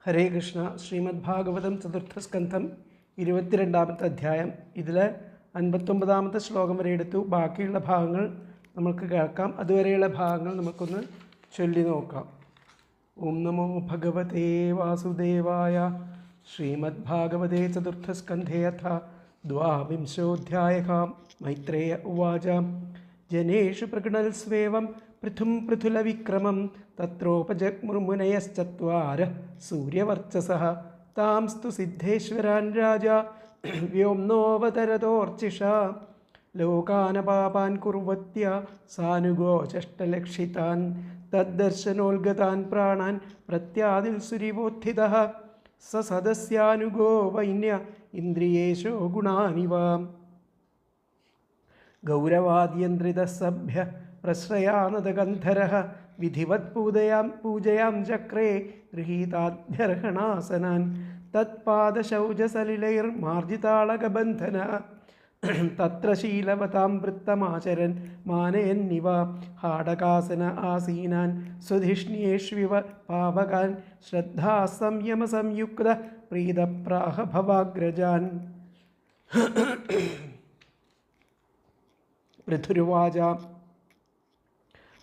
ഹരേ കൃഷ്ണ. ശ്രീമദ് ഭാഗവതം ചതുർത്ഥസ്കന്ധം 22-ാമത്തെ അധ്യായം. ഇതിൽ 59-ാമത്തെ ശ്ലോകം വരെ എടുത്തു. ബാക്കിയുള്ള ഭാഗങ്ങൾ നമുക്ക് കേൾക്കാം. അതുവരെയുള്ള ഭാഗങ്ങൾ നമുക്കൊന്ന് ചൊല്ലി നോക്കാം. ഓം നമോ ഭഗവതേ വാസുദേവായ. ശ്രീമദ് ഭാഗവതേ ചതുർത്ഥസ്കന്ധേ അഥ ദ്വാവിംശോऽധ്യായः. മൈത്രേയ ഉവാച. ജനേഷു പ്രഗണൽസ്വേവം പൃഥും പൃഥുലവിക്രമം തത്രോപജഗ്മുർമുനയശ്ചത്വാരഃ സൂര്യവർച്ചസഃ താംസ്തു സിദ്ധേശ്വരാൻ രാജാ വ്യോംനോവതരതോർച്ചിഷാ ലോകാനപാപാൻ കുർവത്യ സാനുഗോചഷ്ടലക്ഷിതാൻ തദ്ദർശനോൽഗതാൻ പ്രാണാൻ പ്രത്യാദിൽ സുരിവോത്ഥിതഃ സ സദസ്യാനുഗോ വൈന്യ ഇന്ദ്രിയേശോ ഗുണാനിവ ഗൗരവാദ്യന്ത്രിതസഭ്യ പ്രശ്രയാനദഗന്ധരഃ വിധിവത് പൂജയാം ചക്രേ ഗൃഹീതാഭ്യർഹണാസനാൻ തത്പാദശൗചസലിലൈർമാർജിതാളകബന്ധന തത്ര ശീലവതാം വൃത്തമാചരൻ മാനയന്നിവ ഹാടകാസന ആസീനാൻ സ്വധിഷ്ണ്യേഷ്വിവ പാവകാൻ ശ്രദ്ധാ സംയമ സംയുക്ത പ്രീതപ്രാഹ ഭവാഗ്രജാൻ. പൃഥുരുവാച.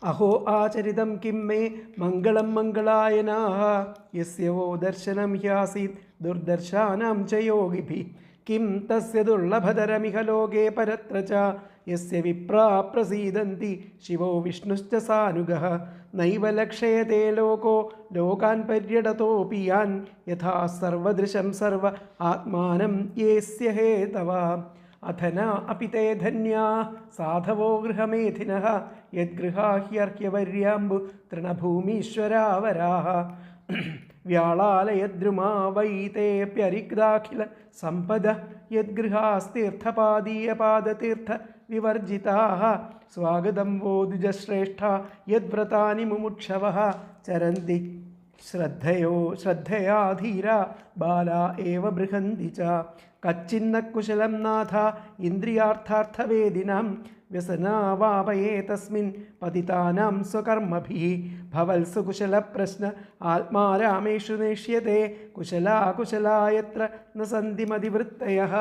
അഹോ ആചരിതം കിം മേ മംഗളം മംഗളായനാഃ യസ്യ വോ ദർശനം ഹ്യാസീത് ദുർദർശാനാം ച യോഗിഭിഃ കിം തസ്യ ദുർലഭതരമിഹ ലോകേ പരത്ര ച യസ്യ വിപ്രാ പ്രസീദന്തി ശിവോ വിഷ്ണുശ്ച സാനുഗഃ നൈവ ലക്ഷയതേ ലോകോ ലോകാൻ പര്യടതോപി യാൻ യഥാ സർവദൃശം സർവ ആത്മാനം യേസ്യ ഹേതവ അഥന അപി തേ ധന്യാ സാധവോ ഗൃഹമേധിനഃ യദ്ഗൃഹാഹ്യർഹ്യവര്യാംബു തൃണഭൂമീശ്വരാവരാഃ വ്യാളാലയദ്രുമാ വൈ തേപ്യരിക്താഖില സമ്പദ യദ്ഗൃഹാസ്തീർത്ഥപാദീയപാദതീർത്ഥ വിവർജിതാഃ സ്വാഗതം വോ ദ്വിജശ്രേഷ്ഠ യദ്വ്രതാനി മുമുക്ഷവഃ ചരന്തി ശ്രദ്ധയാ ധീര ബാലാ ഏവ ബൃഹന്തി ച കച്ചിന്ന കുശലം നാഥ ഇന്ദ്രിയാർത്ഥാർത്ഥവേദിനാം വ്യസനാവാപയേ തസ്മിൻ പതിതാനാം സ്വകർമ്മഭിഃ ഭവത്സു കുശലപ്രശ്ന ആത്മാ രാമേഷു നേഷ്യത്തെ കുശലാകുശലായത്ര ന സന്തി മതിവൃത്തയഃ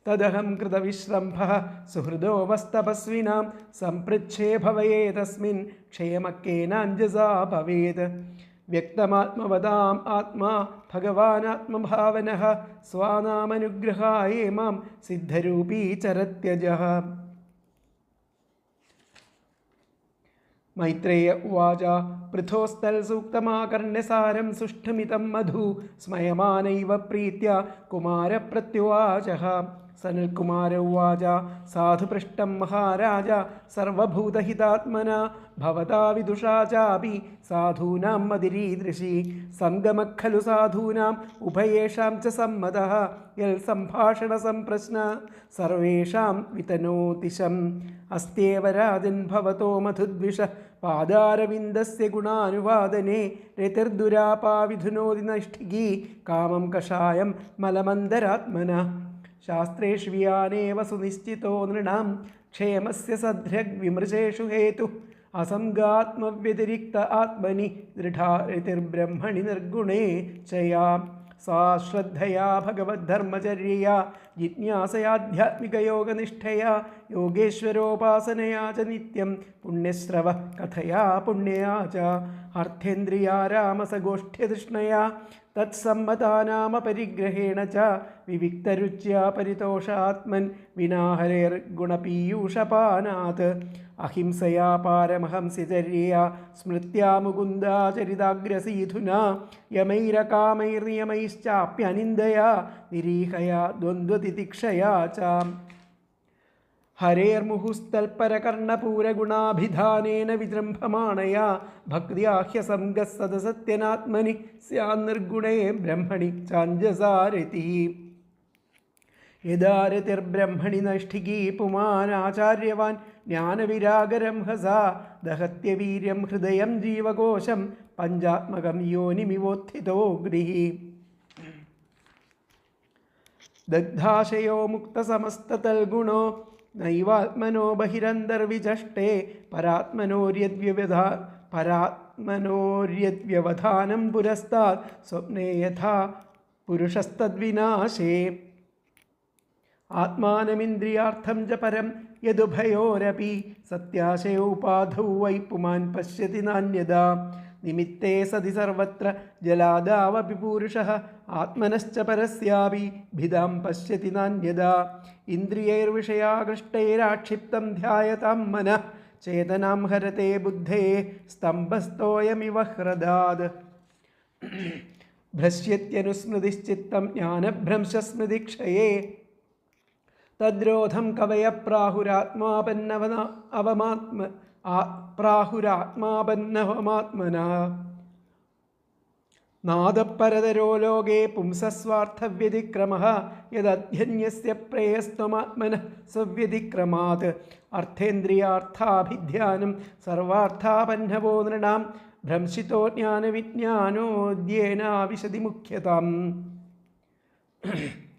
തദഹം കൃതവിശ്രംഭഃ സുഹൃദോ വസ്തപസ്വിനാം സംപൃച്ഛേ ഭവയേ തസ്മിൻ ക്ഷേമക്കേനാഞ്ജസാ ഭവേത് വ്യക്തമാത്മവതാം ആത്മാ ഭഗവാനാത്മഭാവനഃ സ്വാനാമനുഗ്രഹായേ മാം സിദ്ധരൂപീ ചരത്യജഃ. മൈത്രേയ ഉവാച. പൃഥോസ്തൽ സൂക്തമാകർണ്യസാരം സുഷ്ഠുമിതം മധു സ്മയമാനൈവ പ്രീത്യ കുമാരപ്രത്യുവാചഃ. സനൽകുമാര ഉവാച. സാധുപൃഷ്ടം മഹാരാജ സർവഭൂതഹിതാത്മന ഭവതാ വിദുഷാ ചാപി സാധൂനാം മതിരീദൃശി സംഗമഃ ഖലു സാധൂനാം ഉഭയേഷാം ച സമ്മതഃ യൽ സംഭാഷണ സംപ്രശ്ന സർവേഷാം വിതനോതിശം അസ്ത്യേവ രാജൻ ഭവതോ മധുദ്വിഷ പാദാരവിന്ദസ്യ ഗുണാനുവാദനേ രതിർദുരാപാവിധുനോതി നൈഷ്ഠികീ കാമം കഷായം മലമന്ദരാത്മന ശാസ്ത്രേഷ്വിയാനേവ സുനിശ്ചിതോ നൃണാം ക്ഷേമസ്യ സദ്ര്യഗ്വിമൃശേഷു ഹേതുഃ അസംഗാത്മവ്യതിരിക്ത ആത്മനി ദൃഢാ രതിർബ്രഹ്മണി നിർഗുണേ ചയാം സാ ശ്രദ്ധയാ ഭഗവദ്ധർമ്മചര്യയാ ജിജ്ഞാസയാധ്യാത്മികയോഗനിഷ്ഠയാ യോഗേശ്വരോപാസനയാ ച നിത്യം പുണ്യശ്രവ കഥയാ പുണ്യയാ ച അർത്ഥേന്ദ്രിയാ രാമസഗോഷ്ഠ്യതൃഷ്ണയാ തത്സമ്മതാനാമപരിഗ്രഹേണ ച വിവിക്തരുച്യാ പരിതോഷാത്മൻ വിനാഹരേർഗുണപീയൂഷപാനാത് അഹിംസയാ പാരമഹംസ്യചര്യയാ സ്മൃത്യാ മുകുന്ദാചരിതാഗ്രസീധുനാ യമൈരകാമൈർനിയമൈശ്ചാപ്യനിന്ദയാ നിരീഹയാ ദ്വന്ദ്വതിതിക്ഷയാ ച ഹരേർമുഹുസ്തൽപരകർണപൂരഗുണാഭിധാനേന വിജൃംഭമാണയാ ഭക്ത്യാ ഹ്യസംഗഃ സദസത്യനാത്മനി സ്യാന്നിർഗുണേ ബ്രഹ്മണി ചാഞ്ജസാരതി യദാ രതിർബ്രഹ്മണി നൈഷ്ഠികീ പുമാനാചാര്യവാൻ ജ്ഞാനവിരാഗരം ഹസാ ദഹത്യവീര്യം ഹൃദയം ജീവകോശം പഞ്ചാത്മകം യോനിമിവോത്ഥിതോ ഗൃഹീ ദഗ്ധാശയോ മുക്തസമസ്തതൽഗുണോ നൈവാത്മനോ ബഹിരന്തർവിചഷ്ടേ പരാത്മനോര്യദ്വ്യവധാ ആത്മനോര്യവധാനം പുരസ്താത് സ്വപ്നേ യഥാ പുരുഷസ്തദ്വിനാശേ ആത്മാനമിന്ദ്രിയാർത്ഥം ച പരം യദുഭയോരപി സത്യാശയോപാധൗ വൈ പുമാൻ പശ്യതി നാന്യതാ നിമിത്തേ സതി സർവത്ര ജലാദാവപി പൂരുഷഃ ആത്മനശ്ച പരസ്യാപി ഭിദാം പശ്യതി നാന്യതാ ഇന്ദ്രിയൈർവിഷയാകൃഷ്ടൈരാക്ഷിപ്തം ധ്യായതാം മനഃ ചേതനാം ഹരത്തെ ബുദ്ധേ സ്തംഭസ്തോയമിവ ഹ്രദാത് ഭ്രശ്യത്യനുസ്മൃതിശ്ചിത്തം ജ്ഞാനഭ്രംശസ്മൃതിക്ഷയേ തദ്രോധം കവയ പ്രാഹുരാത്മാപന്നവമാത്മന നാദപരതരോ ലോകേ പുംസസ്വാർത്ഥവ്യതിക്രമഃ യദധ്യന്യസ്യ പ്രേയസ്ത്വമാത്മനഃ സ്വവ്യതിക്രമാത് അർത്ഥേന്ദ്രിയാർത്ഥാഭിധ്യാനം സർവാർത്ഥാപന്നവോ നൃണാം ഭ്രംശിതോ ജ്ഞാനവിജ്ഞാനോദ്യേനാവിശതി മുഖ്യതാം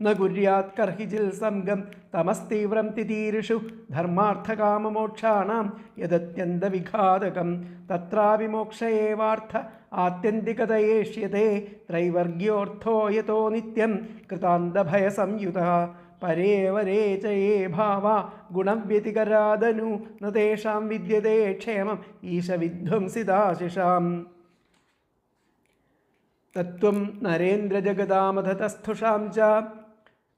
ന കുര്യാത് കർഹിജിൽ സംഗം തമസ്തീവ്രം തിതീരിഷു ധർമാർത്ഥകാമമോക്ഷാണാം യദത്യന്തവിഘാതകം തത്രാപി മോക്ഷ ഏവാർത്ഥ ആത്യന്തികതയേഷ്യത്തെ ത്രൈവർഗ്യോർത്ഥോ യതോ നിത്യം കൃതാന്തഭയസംയുതഃ പരേവരേ ച യേ ഭാവാ ഗുണവ്യതികരാദനു ന തേഷാം വിദ്യതേ ക്ഷേമം ഈശവിധ്വംസിതാശിഷാം തത്വം നരേന്ദ്രജഗദാമധതസ്ഥുഷാം ച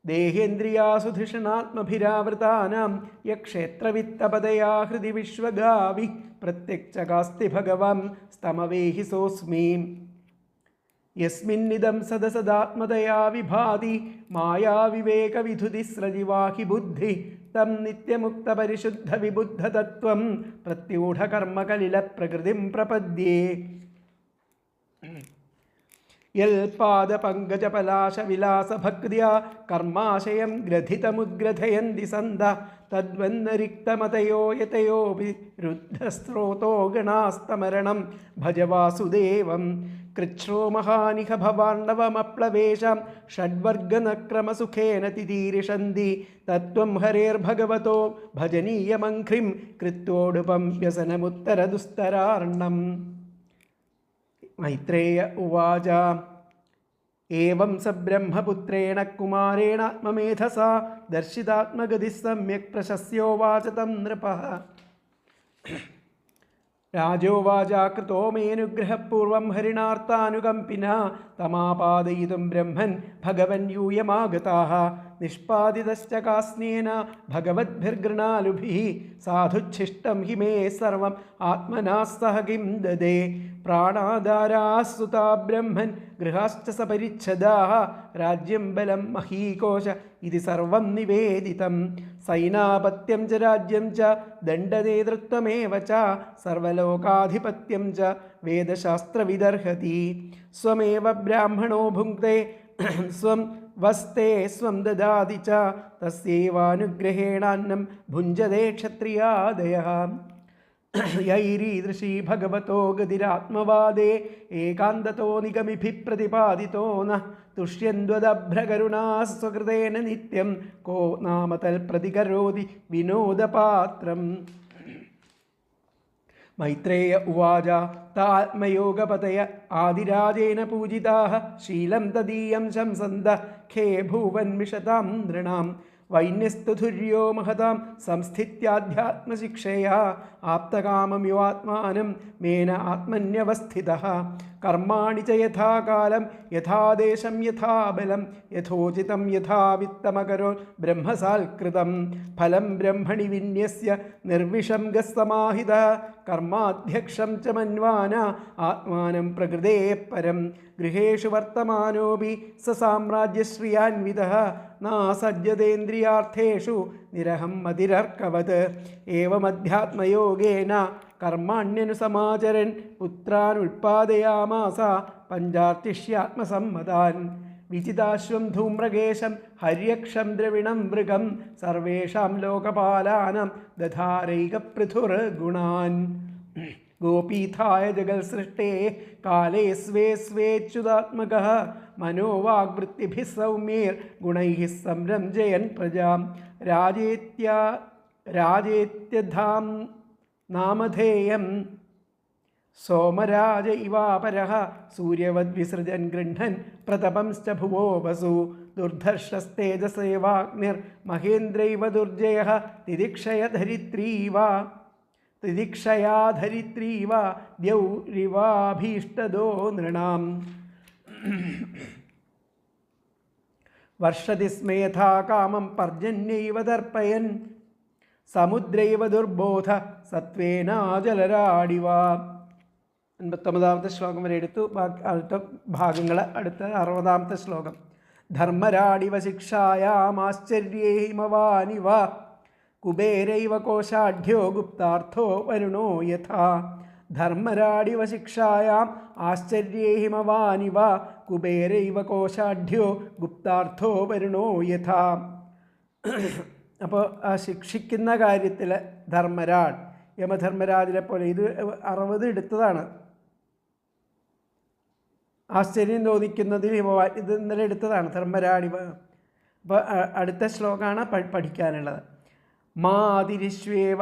ദേഹേന്ദ്രിയാസുധിഷണാത്മഭിരാവൃതാനാം യക്ഷേത്രവിത്തപദയാ ഹൃദി വിശ്വഗാവി പ്രത്യക്ഷകാസ്തി ഭഗവാൻ സ്തമവേഹി സോസ്മി യസ്മിന്നിദം സദസദാത്മതയാ വിഭാതി മായാവിവേകവിധുതിസ്രജിവാഹി ബുദ്ധി തം നിത്യമുക്തപരിശുദ്ധവിബുദ്ധതത്വം പ്രത്യൂഢകർമ്മകലിലപ്രകൃതിം പ്രപദ്യേ യൽപാദപങ്കജപലാശവിലാസഭക്തിയാ കർമാശയം ഗ്രഥിതമുദ്ഗ്രഥയന്തി സന്ത തദ്വന്നരിക്തമതയോ യതയോപി രുദ്ധസ്രോതോ ഗണാസ്തമരണം ഭജ വാസുദേവം കൃച്ഛ്രോ മഹാനിഹ ഭവാണ്ഡവമപ്ലവേശാം ഷഡ്വർഗനക്രമസുഖേന തിതീരിഷന്തി തത്വം ഹരേർഭഗവതോ ഭജനീയമഘ്രിം കൃത്വോടുപം വ്യസനമുത്തരദുസ്തരാർണം മൈത്രേയ ഉവാച ഏവം സ ബ്രഹ്മപുത്രേണ കുമാരേണാത്മമേധസാ ദർശിതാത്മഗതിഃ സമ്യക് പ്രശസ്യോവാച തം നൃപഃ രാജോവാച കൃതോ മേനുഗ്രഹപൂർവം ഹരിണാർത്താനുകമ്പിനാ തമാപാദയിതും ബ്രഹ്മൻ ഭഗവൻ യൂയമാഗതാഃ നിഷ്പാദിതശ്ച കാസ്നേന ഭഗവദ്ഭിർഗൃണാലുഭിഃ സാധുച്ഛിഷ്ടം ഹി മേ സർവം ആത്മനാ സഹ കിം ദദേ പ്രാണാധാരാസുതാ ബ്രഹ്മൻ ഗൃഹാശ്ച സപരിച്ഛദാഃ രാജ്യം ബലം മഹീകോശ ഇതി സർവം നിവേദിതം സൈനാപത്യം ച രാജ്യം ച ദണ്ഡനേതൃത്വമേവ ച സർവലോകാധിപത്യം ച വേദശാസ്ത്രവിദർഹതി സ്വമേവ ബ്രാഹ്മണോ ഭുങ്ക്തേ സ്വം വസ്തേ സ്വം ദദാതി ച തസ്യൈവാനുഗ്രഹേണാന്നം ഭുഞ്ജതേ ക്ഷത്രിയാദയഃ യൈരീദൃശീ ഭഗവതോ ഗതിരാത്മവാദേ ഏകാന്തതോ നിഗമിഭിഃ പ്രതിപാദിതോ നഃ തുഷ്യന്വദഭ്രകരുണാ സ്വകൃതേന നിത്യം കോ നാമ തൽപ്രതികരോതി വിനോദപാത്രം മൈത്രേയ ഉവാച താത്മയോഗപതയ ആദിരാജേന പൂജിതാഃ ശീലം തദീയം ശംസന്ത ഖേ ഭൂവൻ മിഷതാം നൃണാം വൈന്യസ്തു ധുര്യോ മഹതാം സംസ്ഥിത്യാധ്യാത്മശിക്ഷയാ ആപ്തകാമമിവാത്മാനം മേന ആത്മന്യവസ്ഥിതഃ കർമാണി ച യഥാകാലം യഥാദേശം യഥാബലം യഥോചിതം യഥാവിത്തമകരോ ബ്രഹ്മസാൽകൃതം ഫലം ബ്രഹ്മണി വിന്യസ്യ നിർവിഷംഗസ്സമാഹിതഃ കർമാധ്യക്ഷം ച മന്വാന ആത്മാനം പ്രകൃതേ പരം ഗൃഹേഷു വർത്തമാനോപി സ സാമ്രാജ്യശ്രിയാൻവിതഃ നാസജ്ജതേന്ദ്രിയാർത്ഥേഷു നിരഹം മതിരർക്കവത് ഏവമധ്യാത്മയോഗേന കർമാണ്യനുസമാചരൻ പുത്രാനുൽപാദയാമാസ പഞ്ചാർത്തിഷ്യാത്മസമ്മതാൻ വിചിതാശ്വം ധൂമ്രകേശം ഹര്യക്ഷം ദ്രവിണം മൃഗം സർവേഷാം ലോകപാലാനാം ദധാരൈകപൃഥുർഗുണാൻ ഗോപീഥായ ജഗത്സൃഷ്ടേ കാലേ സ്വേ സ്വേച്യുതാത്മകഃ മനോവാഗ്വൃത്തിഭിः സൗമ്യേർ ഗുണൈः സംരഞ്ജയൻ പ്രജാം രാജേത്യധാം നാമധേയം സോമരാജ ഇവാപരഃ സൂര്യവദ്വിസൃജൻ ഗൃഹ്ണൻ പ്രതപംശ്ച ഭുവോ വസു ദുർധർഷസ്തേജസേവാഗ്നിർ മഹേന്ദ്രൈവ ദുർജയഃ തിദിക്ഷയാധരിത്രീവ ദ്യൗരിവാഭീഷ്ടദോ നൃണാം വർഷതി സ്മേധാ കാമം പർജന്യൈവ ദർപ്പയൻ സമുദ്രൈവ ദുർബോധ സത്വേനാജലരാടിവ. 89ാമത്തെ ശ്ലോകം വരെ എടുത്തു. അടുത്ത ഭാഗങ്ങൾ അടുത്ത 60ാമത്തെ ശ്ലോകം. ധർമ്മരാടിവ ശിക്ഷായാമാശ്ചര്യേഹിമവാനിവ കുബേരൈവ കോശാഢ്യോ ഗുപ്താർത്ഥോ വരുണോ യഥാ. ധർമ്മരാടിവ ശിക്ഷായാം ആശ്ചര്യേഹിമവാനിവ കുബേരൈവ കോശാഢ്യോ ഗുപ്താർത്ഥോ വരുണോ യഥാ. അപ്പോൾ ആ ശിക്ഷിക്കുന്ന കാര്യത്തിൽ ധർമ്മരാജ് യമധർമ്മരാജിനെ പോലെ ഇത് 60 എടുത്തതാണ്. ആശ്ചര്യം തോന്നിക്കുന്നതിൽ ഹിമവാൻ ഇത് ഇന്നലെ എടുത്തതാണ് ധർമ്മരാടിവ. അപ്പോൾ അടുത്ത ശ്ലോകമാണ് പഠിക്കാനുള്ളത്. മാതിരിശ്വേവ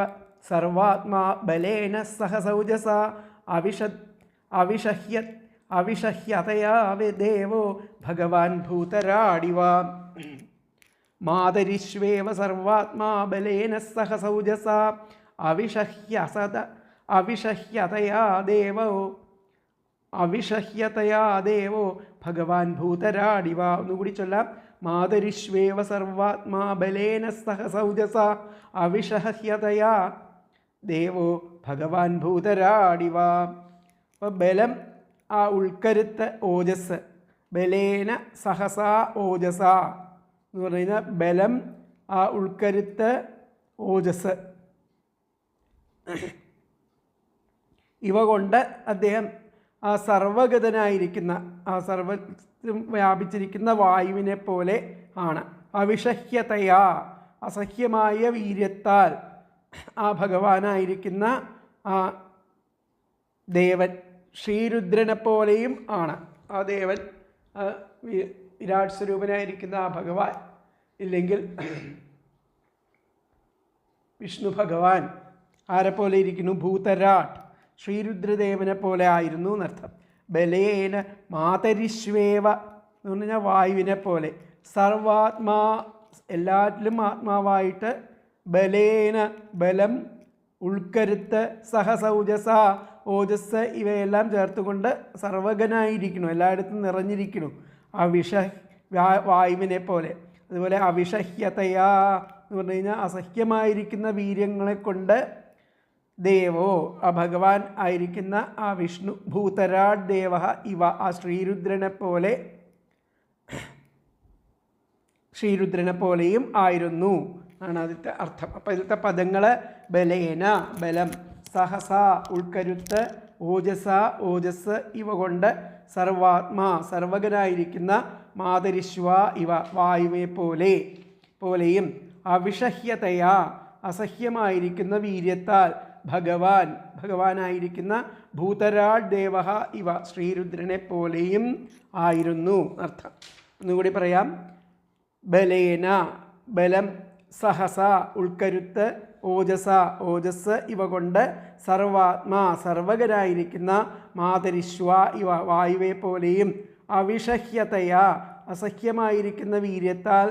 സർവാത്മാ ബലേന സഹ സൗജസ അവിഷഹ്യതയാ ദേവോ ഭഗവാൻ ഭൂതരാടിവ. മാതരിശ്വേവ സർവാത്മാ ബലേന സഹ സൗജസ അവിഷഹ്യതയാ ദേവോ ഭഗവാൻ ഭൂതരാടിവ. ഒന്നുകൂടി ചൊല്ലാം. മാതരിശ്വേവ സർവാത്മാ ബലേന സഹ സൗജസ അവിഷഹ്യതയാ ദേവോ ഭഗവാൻ ഭൂതരാടിവ. അപ്പോൾ ബലം ആ ഉൾക്കരുത്ത് ഓജസ്. ബലേന സഹസാ ഓജസ എന്ന് പറയുന്ന ബലം ആ ഉൾക്കരുത്ത് ഓജസ് ഇവ കൊണ്ട് അദ്ദേഹം ആ സർവഗതനായിരിക്കുന്ന ആ സർവ്വത്തിലും വ്യാപിച്ചിരിക്കുന്ന വായുവിനെ പോലെ ആണ്. അവിഷഹ്യതയാ അസഹ്യമായ വീര്യത്താൽ ആ ഭഗവാനായിരിക്കുന്ന ആ ദേവൻ ശ്രീരുദ്രനെ പോലെയും ആണ്. ആ ദേവൻ വിരാട് സ്വരൂപനായിരിക്കുന്ന ആ ഭഗവാൻ ഇല്ലെങ്കിൽ വിഷ്ണു ഭഗവാൻ ആരെപ്പോലെ ഇരിക്കുന്നു? ഭൂതരാട്ട് ശ്രീരുദ്രദേവനെ പോലെ ആയിരുന്നു എന്നർത്ഥം. ബലേന മാതരിശ്വേവ എന്ന് പറഞ്ഞാൽ വായുവിനെ പോലെ. സർവാത്മാ എല്ലാറ്റിലും ആത്മാവായിട്ട്. ബലേന ബലം, ഉൾക്കരുത്ത്, സഹസൗജസ ഓജസ് ഇവയെല്ലാം ചേർത്തുകൊണ്ട് സർവഗനായിരിക്കണം, എല്ലായിടത്തും നിറഞ്ഞിരിക്കണം. വായുവിനെ പോലെ. അതുപോലെ അവിഷഹ്യതയാ എന്ന് പറഞ്ഞു കഴിഞ്ഞാൽ അസഹ്യമായിരിക്കുന്ന വീര്യങ്ങളെ കൊണ്ട് ദേവോ ആ ഭഗവാൻ ആയിരിക്കുന്ന ആ വിഷ്ണു ഭൂതരാട് ദേവ ഇവ ആ ശ്രീരുദ്രനെ പോലെയും ആയിരുന്നു ആണ് അതിൻ്റെ അർത്ഥം. അപ്പോൾ ഇതിലത്തെ പദങ്ങൾ ബലേന ബലം, സഹസ ഉൾക്കരുത്ത്, ഓജസ ഓജസ് ഇവ കൊണ്ട്, സർവാത്മാ സർവകനായിരിക്കുന്ന, മാതരിശ്വ ഇവ വായുവെ പോലെയും, അവിഷഹ്യതയാ അസഹ്യമായിരിക്കുന്ന വീര്യത്താൽ, ഭഗവാനായിരിക്കുന്ന ഭൂതരാട് ദേവ ഇവ ശ്രീരുദ്രനെ പോലെയും ആയിരുന്നു അർത്ഥം. ഒന്നുകൂടി പറയാം. ബലേന ബലം, സഹസ ഉൾക്കരുത്ത്, ഓജസ ഓജസ് ഇവ കൊണ്ട്, സർവാത്മാ സർവകനായിരിക്കുന്ന, മാതരിശ്വ ഇവ വായുവെ പോലെയും, അവിഷഹ്യതയാ അസഹ്യമായിരിക്കുന്ന വീര്യത്താൽ,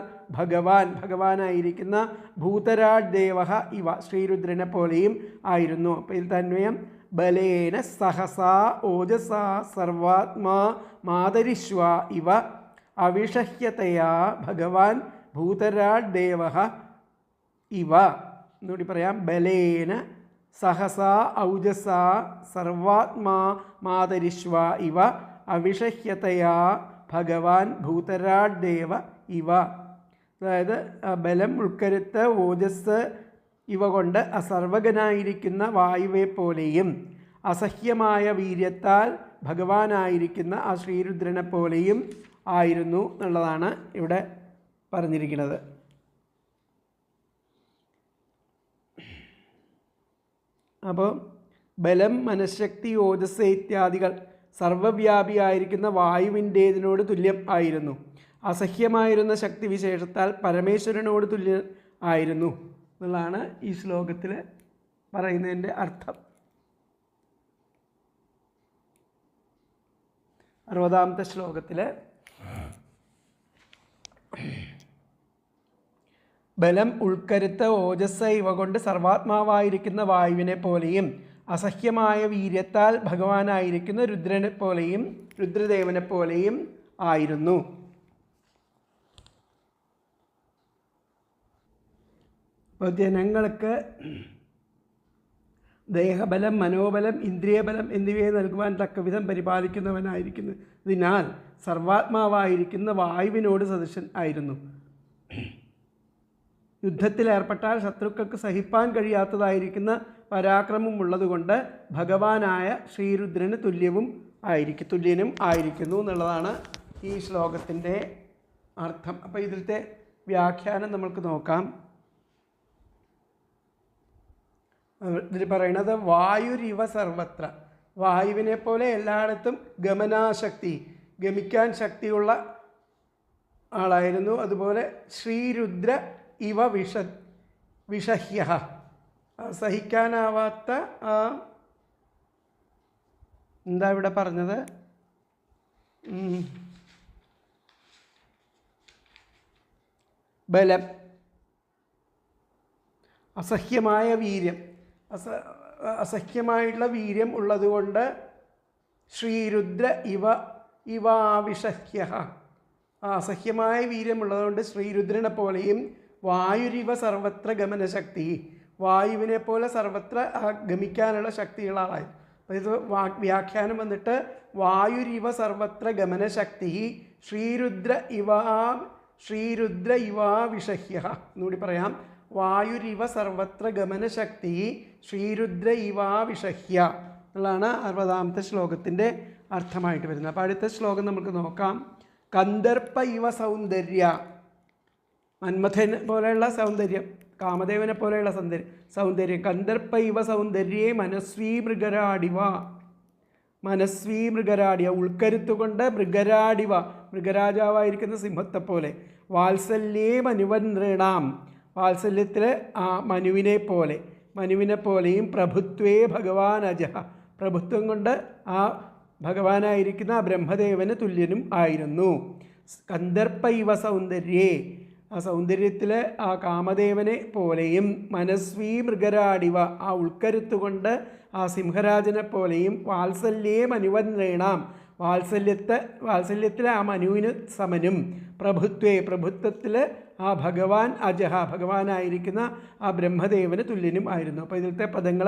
ഭഗവാനായിരിക്കുന്ന ഭൂതരാട് ദേവ ഇവ ശ്രീരുദ്രനെ പോലെയും ആയിരുന്നു. അപ്പോൾ ഇതിൽ തന്വയം ബലേന സഹസ ഓജസ സർവാത്മാ മാതരിശ്വ ഇവ അവിഷഹ്യതയാ ഭഗവാൻ ഭൂതരാട് ദേവ ഇവ. എന്നുകൂടി പറയാം. ബലേന സഹസ ഔജസ സർവാത്മാ മാതരിശ്വ ഇവ അവിഷഹ്യതയാ ഭഗവാൻ ഭൂതരാട് ദേവ ഇവ. അതായത് ബലം, ഉൾക്കരുത്ത്, ഓജസ് ഇവ കൊണ്ട് അസർവകനായിരിക്കുന്ന വായുവെ പോലെയും, അസഹ്യമായ വീര്യത്താൽ ഭഗവാനായിരിക്കുന്ന ആ ശ്രീരുദ്രനെ പോലെയും ആയിരുന്നു എന്നുള്ളതാണ് ഇവിടെ പറഞ്ഞിരിക്കുന്നത്. അപ്പോൾ ബലം, മനഃശക്തി, ഓജസ് ഇത്യാദികൾ സർവവ്യാപിയായിരിക്കുന്ന വായുവിൻ്റേതിനോട് തുല്യം ആയിരുന്നു. അസഹ്യമായിരുന്ന ശക്തിവിശേഷത്താൽ പരമേശ്വരനോട് തുല്യം ആയിരുന്നു എന്നുള്ളതാണ് ഈ ശ്ലോകത്തിൽ പറയുന്നതിൻ്റെ അർത്ഥം. 60-ാമത്തെ ശ്ലോകത്തിൽ ബലം, ഉൾക്കരുത്ത്, ഓജസ് ഇവ കൊണ്ട് സർവാത്മാവായിരിക്കുന്ന വായുവിനെ പോലെയും അസഹ്യമായ വീര്യത്താൽ ഭഗവാനായിരിക്കുന്ന രുദ്രനെ പോലെയും രുദ്രദേവനെ പോലെയും ആയിരുന്നു. അപ്പോൾ ജനങ്ങൾക്ക് ദേഹബലം, മനോബലം, ഇന്ദ്രിയബലം എന്നിവയെ നൽകുവാൻ തക്കവിധം പരിപാലിക്കുന്നവനായിരിക്കുന്നതിനാൽ സർവാത്മാവായിരിക്കുന്ന വായുവിനോട് സദൃശൻ ആയിരുന്നു. യുദ്ധത്തിലേർപ്പെട്ടാൽ ശത്രുക്കൾക്ക് സഹിപ്പാൻ കഴിയാത്തതായിരിക്കുന്ന പരാക്രമമുള്ളതുകൊണ്ട് ഭഗവാനായ ശ്രീരുദ്രന് തുല്യനും ആയിരിക്കുന്നു എന്നുള്ളതാണ് ഈ ശ്ലോകത്തിൻ്റെ അർത്ഥം. അപ്പോൾ ഇതിലത്തെ വ്യാഖ്യാനം നമുക്ക് നോക്കാം. ഇതിൽ പറയണത് വായുരിവ സർവത്ര, വായുവിനെ പോലെ എല്ലായിടത്തും ഗമനാശക്തി, ഗമിക്കാൻ ശക്തിയുള്ള ആളായിരുന്നു. അതുപോലെ ശ്രീരുദ്ര ഇവ വിഷഹ്യ, സഹിക്കാനാവാത്ത എന്താ ഇവിടെ പറഞ്ഞത്, ബലം, അസഹ്യമായ വീര്യം, അസഹ്യമായിട്ടുള്ള വീര്യം ഉള്ളതുകൊണ്ട് ശ്രീരുദ്ര ഇവാവിഷഹ്യ, അസഹ്യമായ വീര്യമുള്ളതുകൊണ്ട് ശ്രീരുദ്രനെ പോലെയും വായുരിവ സർവത്ര ഗമനശക്തി, വായുവിനെ പോലെ സർവത്ര ഗമിക്കാനുള്ള ശക്തിയുള്ള ആളായി. അപ്പോൾ ഇത് വ്യാഖ്യാനം വന്നിട്ട് വായുരിവ സർവത്ര ഗമനശക്തി ശ്രീരുദ്ര ഇവാ വിഷഹ്യ എന്നുകൂടി പറയാം. വായുരിവ സർവത്ര ഗമനശക്തി ശ്രീരുദ്ര ഇവാ വിഷഹ്യ എന്നുള്ളതാണ് 60-ാമത്തെ ശ്ലോകത്തിൻ്റെ അർത്ഥമായിട്ട് വരുന്നത്. അപ്പോൾ അടുത്ത ശ്ലോകം നമുക്ക് നോക്കാം. കന്ദർപ്പ ഇവ സൗന്ദര്യ, മന്മഥൻ പോലെയുള്ള സൗന്ദര്യം, കാമദേവനെ പോലെയുള്ള സൗന്ദര്യം. കന്ദർപ്പ ഇവ സൗന്ദര്യേ മനസ്വീ മൃഗരാടിയ, ഉൾക്കരുത്തുകൊണ്ട് മൃഗരാടിവ, മൃഗരാജാവായിരിക്കുന്ന സിംഹത്തെ പോലെ. വാത്സല്യേ മനുവനൃണാം, വാത്സല്യത്തിൽ ആ മനുവിനെ പോലെയും. പ്രഭുത്വേ ഭഗവാൻ അജഹ, പ്രഭുത്വം കൊണ്ട് ആ ഭഗവാനായിരിക്കുന്ന ആ ബ്രഹ്മദേവന് തുല്യനും ആയിരുന്നു. കന്ദർപ്പ ഇവ സൗന്ദര്യേ, ആ സൗന്ദര്യത്തിൽ ആ കാമദേവനെ പോലെയും. മനസ്വീ മൃഗരാടിവ, ആ ഉൾക്കരുത്തുകൊണ്ട് ആ സിംഹരാജനെ പോലെയും. വാത്സല്യേ മനുവനൃണാം, വാത്സല്യത്തിൽ ആ മനുവിന് സമനും. പ്രഭുത്വത്തിൽ ആ ഭഗവാൻ അജഹ, ഭഗവാനായിരിക്കുന്ന ആ ബ്രഹ്മദേവന് തുല്യനും ആയിരുന്നു. അപ്പോൾ ഇതിലത്തെ പദങ്ങൾ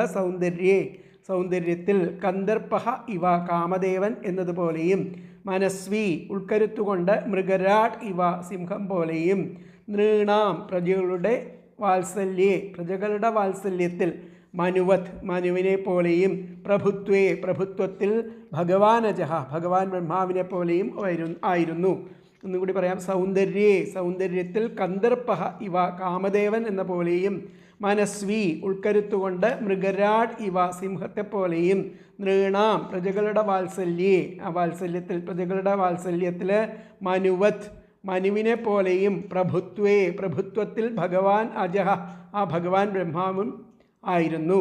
സൗന്ദര്യത്തിൽ. കന്ദർപ്പഹ ഇവ, കാമദേവൻ എന്നതുപോലെയും. മനസ്വി, ഉൾക്കരുത്തുകൊണ്ട് മൃഗരാട് ഇവ, സിംഹം പോലെയും. നൃണാം, പ്രജകളുടെ വാത്സല്യത്തിൽ. മനുവത്, മനുവിനെ പോലെയും. പ്രഭുത്വത്തിൽ ഭഗവാനജഹ, ഭഗവാൻ ബ്രഹ്മാവിനെ പോലെയും ആയിരുന്നു. ഒന്നുകൂടി പറയാം. സൗന്ദര്യത്തിൽ കന്ദർപ്പഹ ഇവ, കാമദേവൻ എന്ന പോലെയും. മനസ്വി, ഉൾക്കരുത്തുകൊണ്ട് മൃഗരാട് ഇവ, സിംഹത്തെ പോലെയും. നൃണാം, പ്രജകളുടെ വാത്സല്യത്തിൽ. മനുവത്, മനുവിനെ പോലെയും. പ്രഭുത്വത്തിൽ ഭഗവാൻ അജഹ, ആ ഭഗവാൻ ബ്രഹ്മാവും ആയിരുന്നു.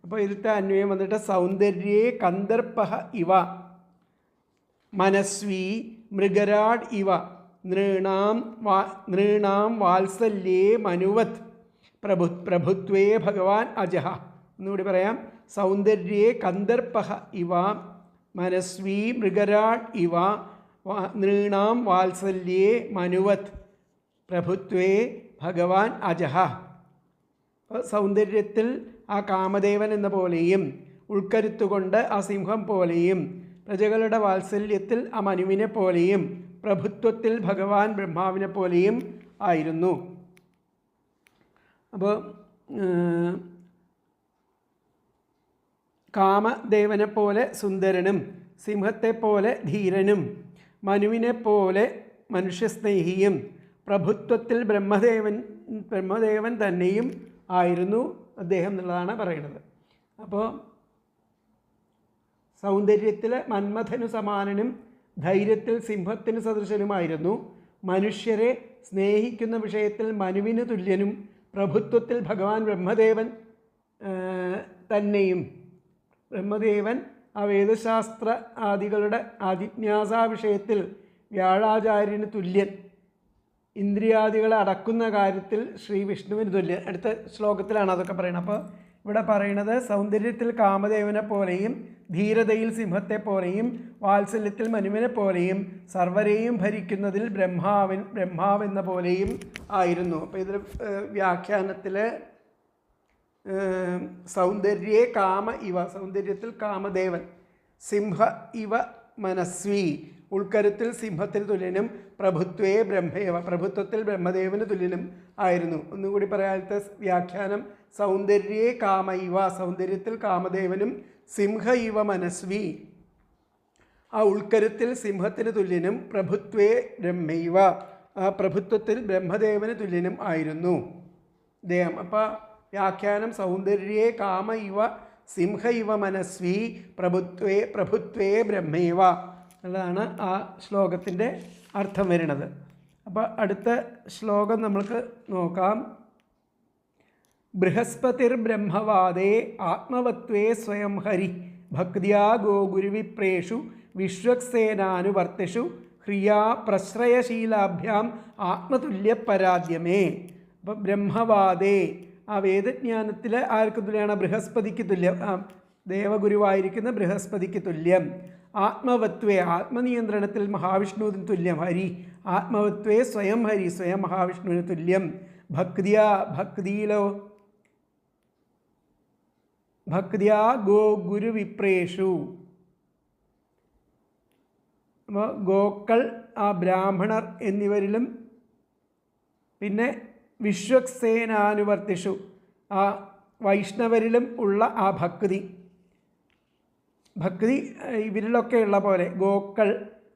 അപ്പോൾ ഇതിലത്തെ അന്വയം വന്നിട്ട് സൗന്ദര്യേ കന്ദർപ്പഹ ഇവ, മനസ്വി മൃഗരാട് ഇവ, നൃണാം വാത്സല്യേ മനുവത്, പ്രഭുത്വേ ഭഗവാൻ അജഹ. എന്നുകൂടി പറയാം. സൗന്ദര്യേ കന്ദർപ്പഹ ഇവ, മനസ്വി മൃഗരാട് ഇവ, നൃണാം വാത്സല്യേ മനുവത്, പ്രഭുത്വേ ഭഗവാൻ അജഹ. സൗന്ദര്യത്തിൽ ആ കാമദേവൻ എന്ന പോലെയും. ഉൾക്കരുത്തുകൊണ്ട് ആ സിംഹം പോലെയും. പ്രജകളുടെ വാത്സല്യത്തിൽ ആ മനുവിനെ പോലെയും. പ്രഭുത്വത്തിൽ ഭഗവാൻ ബ്രഹ്മാവിനെ പോലെയും ആയിരുന്നു. അപ്പോൾ കാമദേവനെ പോലെ സുന്ദരനും, സിംഹത്തെപ്പോലെ ധീരനും, മനുവിനെ പോലെ മനുഷ്യസ്നേഹിയും, പ്രഭുത്വത്തിൽ ബ്രഹ്മദേവൻ തന്നെയും ആയിരുന്നു അദ്ദേഹം എന്നുള്ളതാണ് പറയുന്നത്. അപ്പോൾ സൗന്ദര്യത്തിൽ മന്മഥനു സമാനനും, ധൈര്യത്തിൽ സിംഹത്തിന് സദൃശനുമായിരുന്നു. മനുഷ്യരെ സ്നേഹിക്കുന്ന വിഷയത്തിൽ മനുവിന് തുല്യനും, പ്രഭുത്വത്തിൽ ഭഗവാൻ ബ്രഹ്മദേവൻ ആ വേദശാസ്ത്ര ആദികളുടെ ആജിജ്ഞാസാ വിഷയത്തിൽ വ്യാഴാചാര്യന് തുല്യൻ, ഇന്ദ്രിയാദികളെ അടക്കുന്ന കാര്യത്തിൽ ശ്രീ വിഷ്ണുവിന് തുല്യൻ. അടുത്ത ശ്ലോകത്തിലാണ് അതൊക്കെ പറയുന്നത്. അപ്പോൾ ഇവിടെ പറയുന്നത് സൗന്ദര്യത്തിൽ കാമദേവനെ പോലെയും ധീരതയിൽ സിംഹത്തെ പോലെയും വാത്സല്യത്തിൽ മനുവിനെ പോലെയും സർവരെയും ഭരിക്കുന്നതിൽ ബ്രഹ്മാവെന്ന പോലെയും ആയിരുന്നു. അപ്പോൾ ഇതിൽ വ്യാഖ്യാനത്തിൽ സൗന്ദര്യെ കാമ ഇവ, സൗന്ദര്യത്തിൽ കാമദേവൻ, സിംഹ ഇവ മനസ്വി, ഉൾക്കരുത്തിൽ സിംഹത്തിന് തുല്യനും, പ്രഭുത്വേ ബ്രഹ്മേവ, പ്രഭുത്വത്തിൽ ബ്രഹ്മദേവന് തുല്യനും ആയിരുന്നു. ഒന്നുകൂടി പറയാത്ത വ്യാഖ്യാനം സൗന്ദര്യെ കാമ ഇവ, സൗന്ദര്യത്തിൽ കാമദേവനും, സിംഹ ഇവ മനസ്വി, ആ ഉൾക്കരുത്തിൽ സിംഹത്തിന് തുല്യനും, പ്രഭുത്വേ ബ്രഹ്മൈവ, ആ പ്രഭുത്വത്തിൽ ബ്രഹ്മദേവന് തുല്യനും ആയിരുന്നു ദേഹം. അപ്പോൾ വ്യാഖ്യാനം സൗന്ദര്യെ കാമ ഇവ സിംഹ ഇവ മനസ്വി പ്രഭുത്വേ ബ്രഹ്മൈവ എന്നുള്ളതാണ് ആ ശ്ലോകത്തിൻ്റെ അർത്ഥം വരുന്നത്. അപ്പോൾ അടുത്ത ശ്ലോകം നമുക്ക് നോക്കാം. ബൃഹസ്പതിർ ബ്രഹ്മവാദേ ആത്മവത്വേ സ്വയം ഹരി ഭക്തിയാ ഗോഗുരുവിപ്രേഷു വിശ്വക്സേനാനുവർത്തിഷു ഹ്രിയാ പ്രശ്രയശീലാഭ്യാം ആത്മതുല്യപരാദ്യമേ. അപ്പോൾ ബ്രഹ്മവാദേ, ആ വേദജ്ഞാനത്തിൽ ആർക്ക് തുല്യമാണ്? ബൃഹസ്പതിക്ക് തുല്യം, ദേവഗുരുവായിരിക്കുന്ന ബൃഹസ്പതിക്ക് തുല്യം. ആത്മവത്വേ, ആത്മനിയന്ത്രണത്തിൽ മഹാവിഷ്ണുവിന് തുല്യം. ഹരി, ആത്മവത്വേ സ്വയം ഹരി, സ്വയം മഹാവിഷ്ണുവിന് തുല്യം. ഭക്തിയാ, ഭക്തിയിലോ ഭക്തിയാ ഗോഗുരുവിപ്രേഷു, അപ്പോൾ ഗോക്കൾ, ആ ബ്രാഹ്മണർ എന്നിവരിലും പിന്നെ വിശ്വക്സേനാനുവർത്തിഷു, ആ വൈഷ്ണവരിലും ഉള്ള ആ ഭക്തി ഇവരിലൊക്കെ ഉള്ള പോലെ ഗോക്കൾ,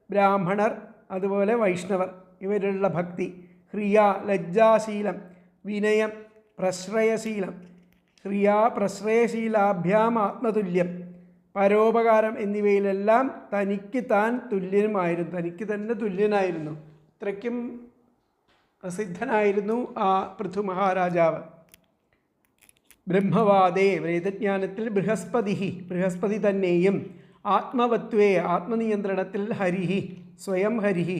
ബ്രാഹ്മണർ, അതുപോലെ വൈഷ്ണവർ ഇവരിലുള്ള ഭക്തി. ഹ്രിയ, ലജ്ജാശീലം, വിനയം, പ്രശ്രയശീലം, ഹ്രിയ പ്രശ്രയശീലാഭ്യാം ആത്മതുല്യം, പരോപകാരം എന്നിവയിലെല്ലാം തനിക്ക് താൻ തുല്യനുമായിരുന്നു, തനിക്ക് തന്നെ തുല്യനായിരുന്നു. അത്രയ്ക്കും പ്രസിദ്ധനായിരുന്നു ആ പൃഥു മഹാരാജാവ്. ബ്രഹ്മവാദേ, വേദജ്ഞാനത്തിൽ ബൃഹസ്പതി തന്നെയും, ആത്മവത്വേ, ആത്മനിയന്ത്രണത്തിൽ ഹരിഹി, സ്വയം ഹരിഹി,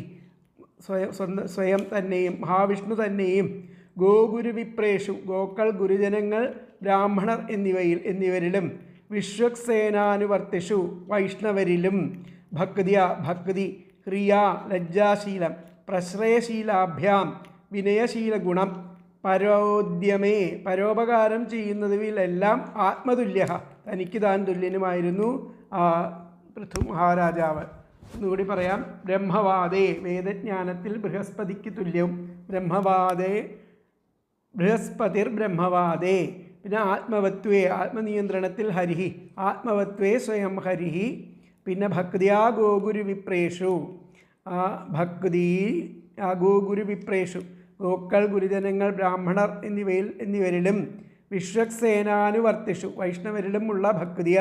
സ്വയം തന്നെയും, മഹാവിഷ്ണു തന്നെയും, ഗോഗുരുവിപ്രേഷു, ഗോക്കൾ, ഗുരുജനങ്ങൾ, ബ്രാഹ്മണർ എന്നിവരിലും, വിശ്വക്സേനാനുവർത്തിഷു, വൈഷ്ണവരിലും, ഭക്തി, ഹ്രിയ, ലജ്ജാശീലം, പ്രശ്രയശീലാഭ്യാം, വിനയശീലഗുണം, പരോദ്യമേ, പരോപകാരം ചെയ്യുന്നതിലെല്ലാം ആത്മതുല്യ, തനിക്ക് താൻ തുല്യനുമായിരുന്നു ആ പൃഥു മഹാരാജാവ്. ഒന്നുകൂടി പറയാം. ബ്രഹ്മവാദേ, വേദജ്ഞാനത്തിൽ ബൃഹസ്പതിക്ക് തുല്യവും, ബൃഹസ്പതിർ ബ്രഹ്മവാദേ. പിന്നെ ആത്മവത്വേ, ആത്മനിയന്ത്രണത്തിൽ ഹരിഹി, ആത്മവത്വേ സ്വയം ഹരിഹി. പിന്നെ ഭക്തിയാ ഗോഗുരുവിപ്രേഷു, ആ ഗോഗുരുവിപ്രേഷു, ഗോക്കൾ, ഗുരുജനങ്ങൾ, ബ്രാഹ്മണർ എന്നിവരിലും, വിശ്വക്സേനാനുവർത്തിഷു, വൈഷ്ണവരിലും ഉള്ള ഭക്തിയ,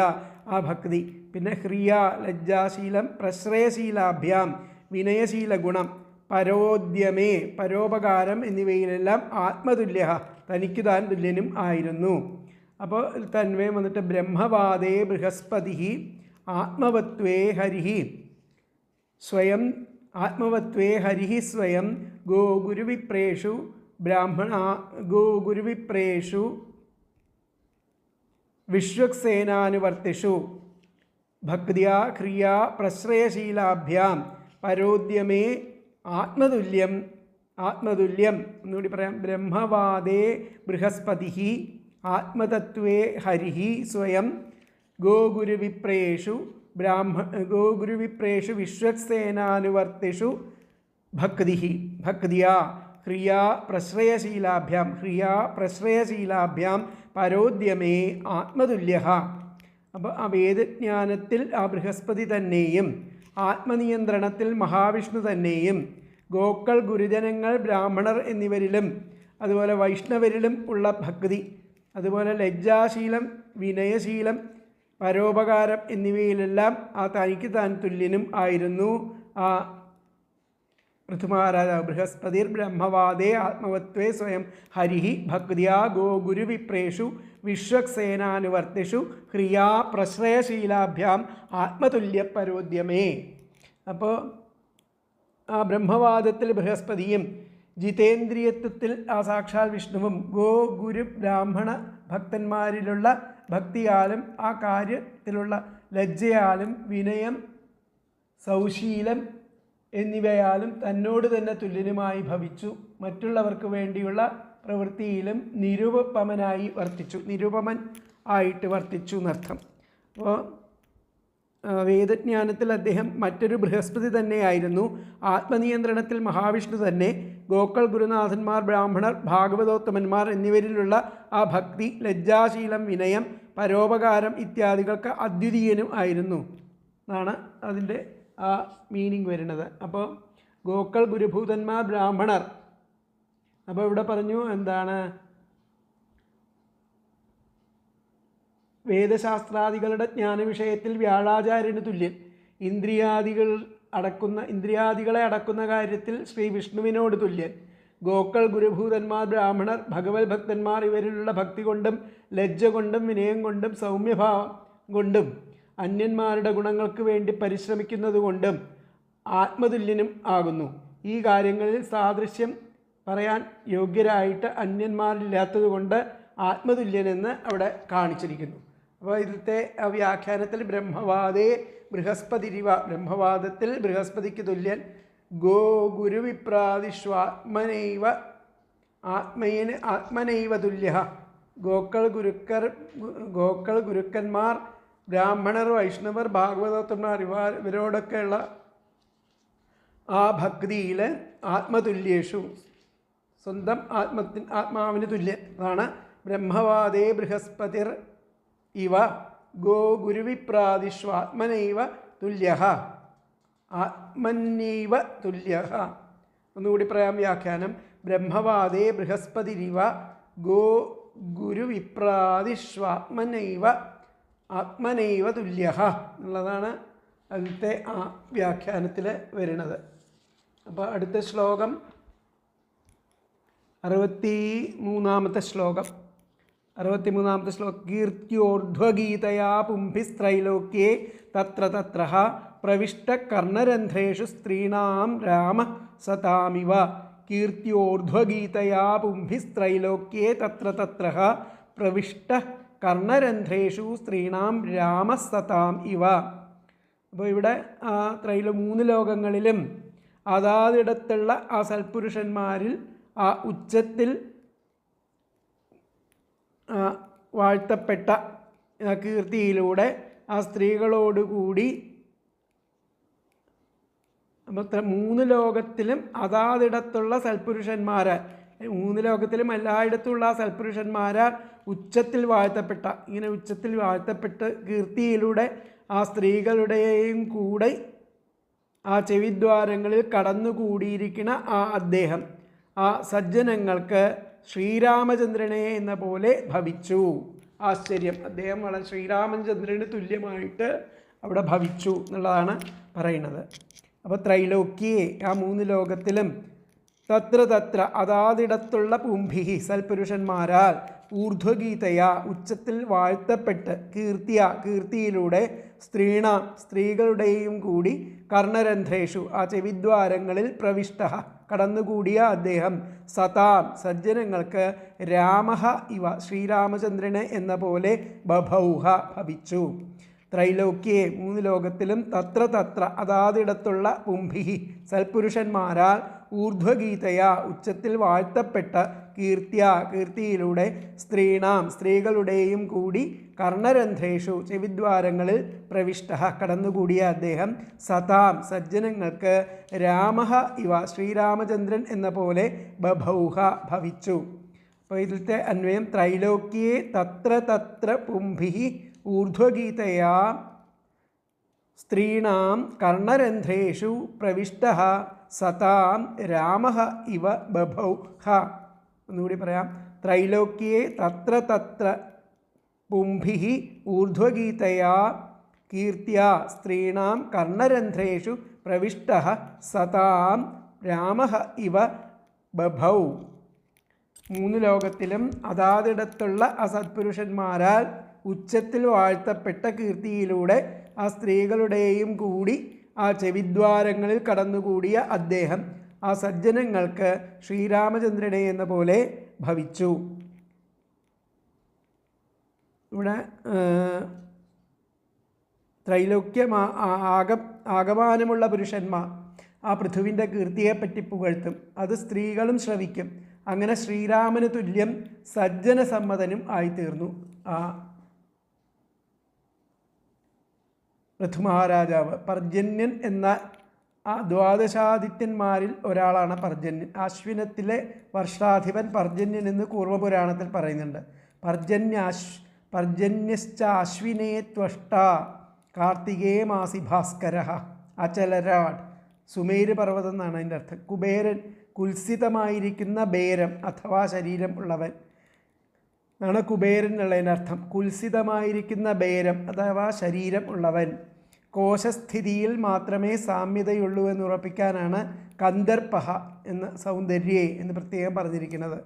ആ ഭക്തി. പിന്നെ ഹ്രിയ, ലജ്ജാശീലം, പ്രശ്രയശീലാഭ്യാം, വിനയശീലഗുണം, പരോദ്യമേ, പരോപകാരം എന്നിവയിലെല്ലാം ആത്മതുല്യ, തനിക്ക് താൻ തുല്യനും ആയിരുന്നു. അപ്പോൾ തന്വേ വന്നിട്ട് ബ്രഹ്മവാദേ ബൃഹസ്പതി ആത്മവത്വേ ഹരിഹി സ്വയം, ആത്മവത്വേ ഹരിഹി സ്വയം ഗോഗുരുവിപ്രേഷു ഗോഗുരുവിപ്രേഷു വിശ്വക്സേനാനുവർത്തിഷു ഭക്തിയാ ക്രിയാ പ്രശ്രയശീലാഭ്യാം പരോദ്യമേ ആത്മതുല്യം. ഒന്നുകൂടി പറയാം. ബ്രഹ്മവാദേ ബൃഹസ്പതി ആത്മതത്വേ ഹരി സ്വയം ഗോഗുരുവിപ്രേഷു വിശ്വക്സേനാനുവർത്തിഷു ഭക്തിയാ ഹ്രിയാ പ്രശ്രയശീലാഭ്യാം പരോദ്യമേ ആത്മതുല്യ. അപ്പോൾ ആ വേദജ്ഞാനത്തിൽ ആ ബൃഹസ്പതി തന്നെയും ആത്മനിയന്ത്രണത്തിൽ മഹാവിഷ്ണു തന്നെയും ഗോക്കൾ, ഗുരുജനങ്ങൾ, ബ്രാഹ്മണർ എന്നിവരിലും അതുപോലെ വൈഷ്ണവരിലും ഉള്ള ഭക്തി, അതുപോലെ ലജ്ജാശീലം, വിനയശീലം, പരോപകാരം എന്നിവയിലെല്ലാം ആ തനിക്ക് താൻ തുല്യനും ആയിരുന്നു ആ ഋതുമഹാരാജാവ് ബൃഹസ്പതിർ ബ്രഹ്മവാദേ ആത്മവത്വേ സ്വയം ഹരിഹി ഭക്തിയാ ഗോ ഗുരുവിപ്രേഷു വിശ്വക്സേനാനുവർത്തിഷു ഹ്രിയാ പ്രശ്രയശീലാഭ്യാം ആത്മതുല്യപരോദ്യമേ. അപ്പോൾ ആ ബ്രഹ്മവാദത്തിൽ ബൃഹസ്പതിയും ജിതേന്ദ്രിയത്വത്തിൽ ആ സാക്ഷാൽ വിഷ്ണുവും ഗോ ഗുരു ബ്രാഹ്മണ ഭക്തന്മാരിലുള്ള ഭക്തിയാലും ആ കാര്യത്തിലുള്ള ലജ്ജയാലും വിനയം സൗശീലം എന്നിവയാലും തന്നോട് തന്നെ തുല്യനുമായി ഭവിച്ചു. മറ്റുള്ളവർക്ക് വേണ്ടിയുള്ള പ്രവൃത്തിയിലും നിരുപമൻ ആയിട്ട് വർത്തിച്ചു എന്നർത്ഥം. അപ്പോൾ വേദജ്ഞാനത്തിൽ അദ്ദേഹം മറ്റൊരു ബൃഹസ്പതി തന്നെയായിരുന്നു. ആത്മനിയന്ത്രണത്തിൽ മഹാവിഷ്ണു തന്നെ. ഗോക്കൾ ഗുരുനാഥന്മാർ, ബ്രാഹ്മണർ, ഭാഗവതോത്തമന്മാർ എന്നിവരിലുള്ള ആ ഭക്തി, ലജ്ജാശീലം, വിനയം, പരോപകാരം ഇത്യാദികൾക്ക് അദ്വിതീയനും ആയിരുന്നു എന്നാണ് അതിൻ്റെ ആ മീനിങ് വരുന്നത്. അപ്പോൾ ഗോക്കൾ ഗുരുഭൂതന്മാർ, ബ്രാഹ്മണർ. അപ്പോൾ ഇവിടെ പറഞ്ഞു എന്താണ്, വേദശാസ്ത്രാദികളുടെ ജ്ഞാനവിഷയത്തിൽ വ്യാഴാചാര്യന് തുല്യൻ. ഇന്ദ്രിയാദികളെ അടക്കുന്ന കാര്യത്തിൽ ശ്രീ വിഷ്ണുവിനോട് തുല്യൻ. ഗോക്കൾ ഗുരുഭൂതന്മാർ, ബ്രാഹ്മണർ, ഭഗവത് ഭക്തന്മാർ ഇവരിലുള്ള ഭക്തി കൊണ്ടും ലജ്ജ കൊണ്ടും വിനയം കൊണ്ടും സൗമ്യഭാവം കൊണ്ടും അന്യന്മാരുടെ ഗുണങ്ങൾക്ക് വേണ്ടി പരിശ്രമിക്കുന്നത് കൊണ്ടും ആത്മതുല്യനും ആകുന്നു. ഈ കാര്യങ്ങളിൽ സാദൃശ്യം പറയാൻ യോഗ്യരായിട്ട് അന്യന്മാരില്ലാത്തതുകൊണ്ട് ആത്മതുല്യനെന്ന് അവിടെ കാണിച്ചിരിക്കുന്നു. അപ്പോൾ ഇതിലത്തെ വ്യാഖ്യാനത്തിൽ ബ്രഹ്മവാദേ ബൃഹസ്പതിരിവ, ബ്രഹ്മവാദത്തിൽ ബൃഹസ്പതിക്ക് തുല്യൻ. ഗോ ഗുരുവിപ്രാതിഷ്വാത്മനൈവ, ആത്മനൈവ തുല്യ. ഗോക്കൾ ഗുരുക്കന്മാർ, ബ്രാഹ്മണർ, വൈഷ്ണവർ, ഭാഗവതോത്തമന്മാർ ഇവരോടൊക്കെയുള്ള ആ ഭക്തിയിൽ ആത്മതുല്യേഷു, സ്വന്തം ആത്മാവിന് തുല്യൻ. അതാണ് ബ്രഹ്മവാദേ ബൃഹസ്പതിർ ഇവ ഗോ ഗുരുവിപ്രാതിഷ്വാത്മനൈവ തുല്യ, ആത്മന്യൈവ തുല്യ. ഒന്നുകൂടി പറയാം വ്യാഖ്യാനം. ബ്രഹ്മവാദേ ബൃഹസ്പതിരിവ ഗോ ഗുരുവിപ്രാതിഷ്വാത്മനൈവ ആത്മനൈവ തുല്യ എന്നുള്ളതാണ് അതിലത്തെ ആ വ്യാഖ്യാനത്തിൽ വരുന്നത്. അപ്പോൾ അടുത്ത ശ്ലോകം 63-ാമത്തെ ശ്ലോകം. 63-ാമത്തെ ശ്ലോകം. കീർത്യോർധ്വഗീതയാ പുംഭിസ്ത്രൈലോക്യേ തത്ര തത്ര പ്രവിഷ്ടകർണരന്ധ്രേഷു സ്ത്രീണാം രാമ സതാമിവ. കീർത്യോർധ്വഗീതയാ പുംഭിസ്ത്രൈലോക്യേ തത്ര തത്ര പ്രവിഷ്ടകർണരന്ധ്രേഷു സ്ത്രീണാം രാമ സതാം ഇവ. അപ്പോൾ ഇവിടെ 3 ലോകങ്ങളിലും അതാതിടത്തുള്ള ആ സൽപുരുഷന്മാരിൽ ആ ഉച്ചത്തിൽ വാഴ്ത്തപ്പെട്ട കീർത്തിയിലൂടെ ആ സ്ത്രീകളോടുകൂടി 3 ലോകത്തിലും അതാതിടത്തുള്ള സൽപുരുഷന്മാരാൽ, 3 ലോകത്തിലും എല്ലായിടത്തുള്ള ആ സൽപുരുഷന്മാരാൽ ഉച്ചത്തിൽ വാഴ്ത്തപ്പെട്ട, ഇങ്ങനെ ഉച്ചത്തിൽ വാഴ്ത്തപ്പെട്ട് കീർത്തിയിലൂടെ ആ സ്ത്രീകളുടെയും കൂടെ ആ ചെവിദ്വാരങ്ങളിൽ കടന്നുകൂടിയിരിക്കുന്ന ആ അദ്ദേഹം ആ സജ്ജനങ്ങൾക്ക് ശ്രീരാമചന്ദ്രനെ എന്ന പോലെ ഭവിച്ചു. ആശ്ചര്യം, അദ്ദേഹം വളരെ ശ്രീരാമചന്ദ്രന് തുല്യമായിട്ട് അവിടെ ഭവിച്ചു എന്നുള്ളതാണ് പറയുന്നത്. അപ്പോൾ ത്രൈലോക്യേ, ആ 3 ലോകത്തിലും തത്ര തത്ര അതാതിടത്തുള്ള പുംഭിഹി സൽപുരുഷന്മാരാൽ ഊർധ്വഗീതയാ ഉച്ചത്തിൽ വാഴ്ത്തപ്പെട്ട് കീർത്തിയിലൂടെ സ്ത്രീകളുടെയും കൂടി കർണരന്ധ്രേഷു ആ ചെവിദ്വാരങ്ങളിൽ പ്രവിഷ്ട കടന്നുകൂടിയ അദ്ദേഹം സതാം സജ്ജനങ്ങൾക്ക് രാമഃ ഇവ ശ്രീരാമചന്ദ്രന് എന്ന പോലെ ബഭൗഹ ഭവിച്ചു. ത്രൈലോക്യേ 3 ലോകത്തിലും തത്ര തത്ര അതാതിടത്തുള്ള പുംഭിഹി സൽപുരുഷന്മാരാൽ ഊർധ്വഗീതയാ ഉച്ചത്തിൽ വാഴ്ത്തപ്പെട്ട കീർത്തിയിലൂടെ സ്ത്രീകളുടെയും കൂടി കർണരന്ധ്രേഷു ചെവിദ്വാരങ്ങളിൽ പ്രവിഷ്ട കടന്നുകൂടിയ അദ്ദേഹം സതാം സജ്ജനങ്ങൾക്ക് രാമഃ ഇവ ശ്രീരാമചന്ദ്രൻ എന്ന പോലെ ബഭൗഹ ഭവിച്ചു. അപ്പോൾ ഇതിലത്തെ അന്വയം ത്രൈലോക്യേ തത്ര തത്ര പുംഭിഹി ഊർധ്വഗീതയാ സ്ത്രീണാം കർണരന്ധ്രേഷു പ്രവിഷ്ടഃ സതാം രാമഃ ഇവ ബഭൗഹ. ഒന്നുകൂടി പറയാം. ത്രൈലോക്യേ തത്ര തത്ര പുംഭിഹി ഊർധ്വഗീതയാ കീർത്തിയാ സ്ത്രീണാം കർണരന്ധ്രേഷു പ്രവിഷ്ടഃ സതാം രാമഃ ഇവ ബഭൗ. മൂന്ന് ലോകത്തിലും അതാതിടത്തുള്ള അസത്പുരുഷന്മാരാൽ ഉച്ചത്തിൽ വാഴ്ത്തപ്പെട്ട കീർത്തിയിലൂടെ ആ സ്ത്രീകളുടെയും കൂടി ആ ചെവിദ്വാരങ്ങളിൽ കടന്നുകൂടിയ അദ്ദേഹം ആ സജ്ജനങ്ങൾക്ക് ശ്രീരാമചന്ദ്രനെ എന്ന പോലെ ഭവിച്ചു. ഇവിടെ ത്രൈലോക്യം ആകമാനമുള്ള പുരുഷന്മാർ ആ പൃഥുവിൻ്റെ കീർത്തിയെപ്പറ്റി പുകഴ്ത്തും. അത് സ്ത്രീകളും ശ്രവിക്കും. അങ്ങനെ ശ്രീരാമന് തുല്യം സജ്ജന സമ്മതനും ആയിത്തീർന്നു ആ പൃഥു മഹാരാജാവ്. പർജന്യൻ എന്ന ആ ദ്വാദശാദിത്യന്മാരിൽ ഒരാളാണ് പർജന്യൻ. അശ്വിനത്തിലെ വർഷാധിപൻ പർജന്യൻ എന്ന് കൂർമ്മപുരാണത്തിൽ പറയുന്നുണ്ട്. പർജന്യശ്ച അശ്വിനേ ത്വഷ്ട കാർത്തികേ മാസി ഭാസ്കര അചലരാട്. സുമേര് പർവ്വതം എന്നാണ് അതിൻ്റെ അർത്ഥം. കുബേരൻ കുൽസിതമായിരിക്കുന്ന ബേരം അഥവാ ശരീരം ഉള്ളവൻ എന്നാണ് കുബേരൻ എന്നുള്ളതിൻ്റെ അർത്ഥം. കുൽസിതമായിരിക്കുന്ന ബേരം അഥവാ ശരീരം ഉള്ളവൻ. കോശസ്ഥിതിയിൽ മാത്രമേ സാമ്യതയുള്ളൂ എന്ന് ഉറപ്പിക്കാനാണ് കന്ദർപ്പഹ എന്ന് സൗന്ദര്യേ എന്ന് പ്രത്യേകം പറഞ്ഞിരിക്കുന്നത്.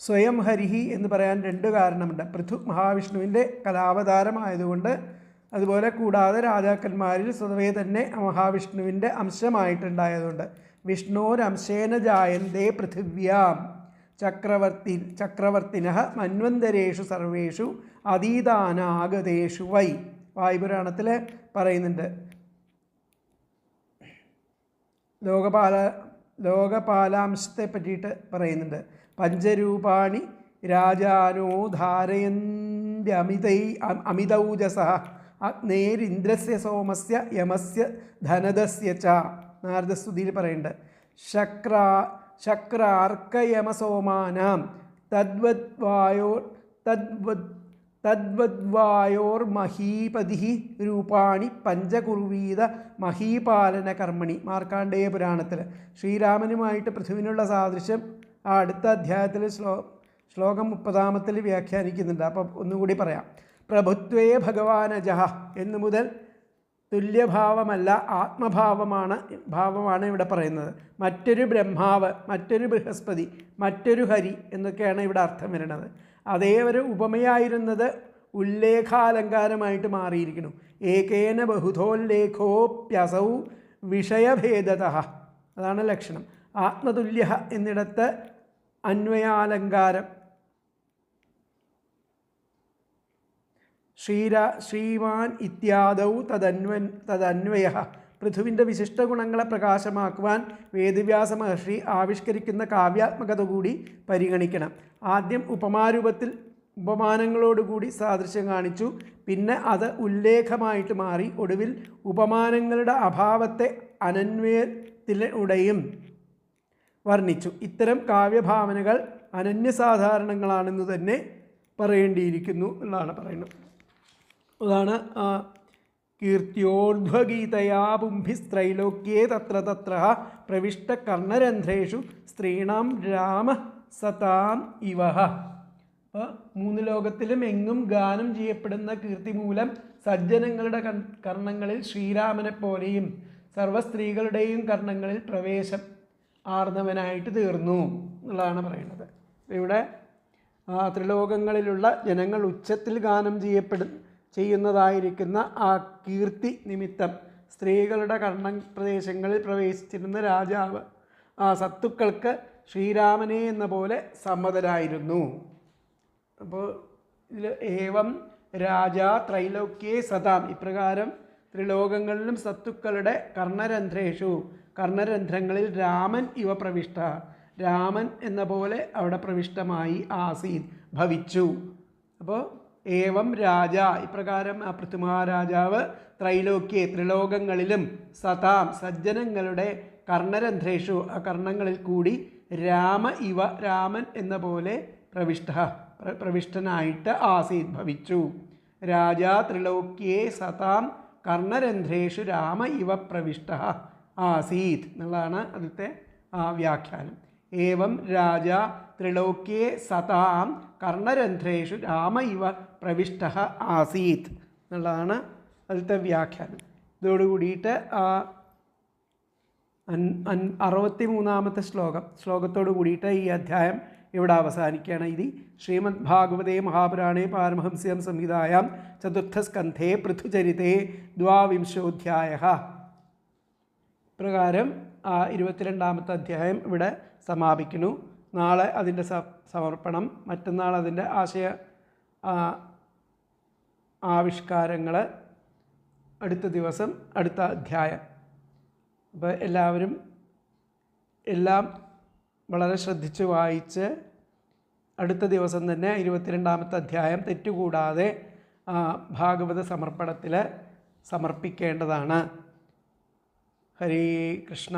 സ്വയം ഹരിഹി എന്ന് പറയാൻ രണ്ട് കാരണമുണ്ട്. പൃഥു മഹാവിഷ്ണുവിൻ്റെ കലാവതാരമായതുകൊണ്ട്, അതുപോലെ കൂടാതെ രാജാക്കന്മാരിൽ സ്വതവേ തന്നെ മഹാവിഷ്ണുവിൻ്റെ അംശമായിട്ടുണ്ടായതുകൊണ്ട്. വിഷ്ണോരംശേന ജായന്തേ പൃഥിവ്യാം ചക്രവർത്തിനഃ മന്വന്തരേഷു സർവേഷു അതീതാനാഗതേഷു വൈ. വായുപുരാണത്തിൽ പറയുന്നുണ്ട്. ലോകപാലാംശത്തെ പറ്റിയിട്ട് പറയുന്നുണ്ട്. പഞ്ചരൂപാണി രാജാനോ ധാരയന്ത്യമിതൗജസഃ അഗ്നേരിന്ദ്രസ്യ സോമസ്യ യമസ്യ ധനദസ്യ ച. നാരദസ്തുതിയിൽ പറയുന്നുണ്ട്. ശക്രാർക്കയമസോമാനാം തദ്വദ്വായോർമഹീപതി രൂപാണി പഞ്ചകുർവീത മഹീപാലന കർമ്മണി. മാർക്കാണ്ഡേയ പുരാണത്തിൽ ശ്രീരാമനുമായിട്ട് പൃഥുവിനുള്ള സാദൃശ്യം ആ അടുത്ത അധ്യായത്തിൽ ശ്ലോകം 30 വ്യാഖ്യാനിക്കുന്നുണ്ട്. അപ്പം ഒന്നുകൂടി പറയാം. പ്രഭുത്വേ ഭഗവാനജഃ എന്നു മുതൽ തുല്യഭാവമല്ല ഭാവമാണ് ഇവിടെ പറയുന്നത്. മറ്റൊരു ബ്രഹ്മാവ്, മറ്റൊരു ബൃഹസ്പതി, മറ്റൊരു ഹരി എന്നൊക്കെയാണ് ഇവിടെ അർത്ഥം വരുന്നത്. അതേ ഒരു ഉപമയായിരുന്നത് ഉല്ലേഖാലങ്കാരമായിട്ട് മാറിയിരിക്കുന്നു. ഏകേന ബഹുധോല്ലേഖോപ്യസൗ വിഷയഭേദതഃ. അതാണ് ലക്ഷണം. ആത്മതുല്യ എന്നിടത്ത് അന്വയാലങ്കാരം. ശ്രീമാൻ ഇത്യാദൗ തദന്വയ. പൃഥുവിൻ്റെ വിശിഷ്ട ഗുണങ്ങളെ പ്രകാശമാക്കുവാൻ വേദവ്യാസ മഹർഷി ആവിഷ്കരിക്കുന്ന കാവ്യാത്മകത കൂടി പരിഗണിക്കണം. ആദ്യം ഉപമാനങ്ങളോടുകൂടി സാദൃശ്യം കാണിച്ചു. പിന്നെ അത് ഉല്ലേഖമായിട്ട് മാറി. ഒടുവിൽ ഉപമാനങ്ങളുടെ അഭാവത്തെ അനന്വയത്തിലൂടെയും വർണ്ണിച്ചു. ഇത്തരം കാവ്യഭാവനകൾ അനന്യസാധാരണങ്ങളാണെന്ന് തന്നെ പറയേണ്ടിയിരിക്കുന്നു എന്നാണ് പറയുന്നത്. അതാണ് കീർത്തിയോർധ്വഗീതയാ പുംഭിസ്ത്രൈലോക്യേ തത്ര തത്ര പ്രവിഷ്ട കർണരന്ധ്രേഷു സ്ത്രീണാം രാമ സതാം ഇവഹ. അപ്പോൾ മൂന്ന് ലോകത്തിലും എങ്ങും ഗാനം ചെയ്യപ്പെടുന്ന കീർത്തി മൂലം സജ്ജനങ്ങളുടെ കർണങ്ങളിൽ ശ്രീരാമനെ പോലെയും സർവസ്ത്രീകളുടെയും കർണങ്ങളിൽ പ്രവേശം ആർന്നവനായിട്ട് തീർന്നു എന്നുള്ളതാണ് പറയുന്നത്. ഇവിടെ ത്രിലോകങ്ങളിലുള്ള ജനങ്ങൾ ഉച്ചത്തിൽ ഗാനം ചെയ്യുന്നതായിരിക്കുന്ന ആ കീർത്തി നിമിത്തം സ്ത്രീകളുടെ കർണപ്രദേശങ്ങളിൽ പ്രവേശിച്ചിരുന്ന രാജാവ് ആ സത്തുക്കൾക്ക് ശ്രീരാമനെ എന്ന പോലെ സമ്മതരായിരുന്നു. അപ്പോൾ ഇതിൽ ഏവം രാജാ ത്രൈലോക്യേ സതാം, ഇപ്രകാരം ത്രിലോകങ്ങളിലും സത്തുക്കളുടെ കർണരന്ധ്രങ്ങളിൽ രാമൻ ഇവ പ്രവിഷ്ട, രാമൻ എന്ന പോലെ അവിടെ പ്രവിഷ്ടമായി ആസീത് ഭവിച്ചു. അപ്പോൾ ഏവം രാജ, ഇപ്രകാരം ആ പൃഥ്വിമഹാരാജാവ് ത്രൈലോക്യേ ത്രിലോകങ്ങളിലും സതാം സജ്ജനങ്ങളുടെ കർണരന്ധ്രേഷു ആ കർണങ്ങളിൽ കൂടി രാമൻ എന്ന പോലെ പ്രവിഷ്ടനായിട്ട് ആസീത് ഭവിച്ചു. രാജാ ത്രിലോക്യേ സതാം കർണരന്ധ്രേഷു രാമ ഇവ പ്രവിഷ്ട ആസീത് എന്നുള്ളതാണ് അതിലത്തെ വ്യാഖ്യാനം. ഏവം രാജ ത്രിലോക്യേ സതാം കർണരന്ധ്രേഷു രാമ ഇവ പ്രവിഷ്ട ആസീത് എന്നുള്ളതാണ് അതിലത്തെ വ്യാഖ്യാനം. ഇതോടുകൂടിയിട്ട് 63-ാമത്തെ ശ്ലോകത്തോട് കൂടിയിട്ട് ഈ അധ്യായം ഇവിടെ അവസാനിക്കുകയാണ്. ഇത് ശ്രീമദ് ഭാഗവതേ മഹാപുരാണേ പാരമഹംസ്യം സംഹിതായാം ചതുർത്ഥസ്കന്ധേ പൃഥുചരിതേ ദ്വാവിംശോധ്യായ. പ്രകാരം 22-ാമത്തെ അധ്യായം ഇവിടെ സമാപിക്കുന്നു. നാളെ അതിൻ്റെ സമർപ്പണം, മറ്റന്നാൾ അതിൻ്റെ ആവിഷ്കാരങ്ങൾ, അടുത്ത ദിവസം അടുത്ത അധ്യായം. അപ്പോൾ എല്ലാവരും എല്ലാം വളരെ ശ്രദ്ധിച്ച് വായിച്ച് അടുത്ത ദിവസം തന്നെ 22-ാമത്തെ അധ്യായം തെറ്റുകൂടാതെ ഭാഗവത സമർപ്പണത്തിൽ സമർപ്പിക്കേണ്ടതാണ്. ഹരേ കൃഷ്ണ.